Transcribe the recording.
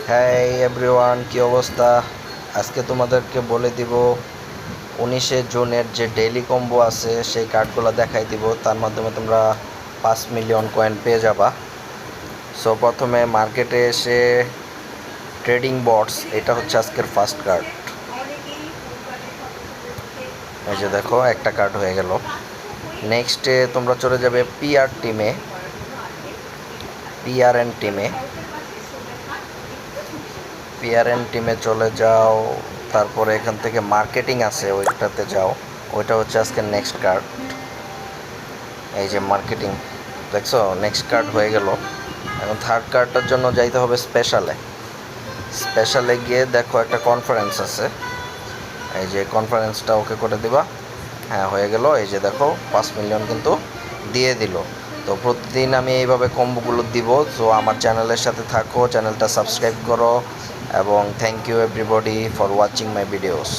হ্যাঁ এভরিওয়ান, কি অবস্থা? আজকে তোমাদেরকে বলে দিব 19শে জুনের যে ডেইলি কম্বো আছে সেই কার্ডগুলো দেখাই দিব। তার মাধ্যমে তোমরা 5 মিলিয়ন কয়েন পেয়ে যাবা। সো প্রথমে মার্কেটে এসে ট্রেডিং বটস, এটা হচ্ছে আজকের ফার্স্ট কার্ড। এই যে দেখো, একটা কার্ড হয়ে গেল। নেক্সটে তোমরা চলে যাবে পিআরএন টিমে চলে যাও। তারপরে এখান থেকে মার্কেটিং আছে, ওইটাতে যাও। ওইটা হচ্ছে আজকের নেক্সট কার্ড। এই যে মার্কেটিং, দেখছো নেক্সট কার্ড হয়ে গেল। এখন থার্ড কার্ডটার জন্য যাইতে হবে স্পেশালে গিয়ে দেখো একটা কনফারেন্স আছে, এই যে কনফারেন্সটা ওকে করে দিবা। হ্যাঁ, হয়ে গেল। এই যে দেখো 5 মিলিয়ন কিন্তু দিয়ে দিল। তো প্রতিদিন আমি এইভাবে কম্বোগুলো দিব। সো আমার চ্যানেলের সাথে থাকো, চ্যানেলটা সাবস্ক্রাইব করো, এবং thank you everybody for watching my videos.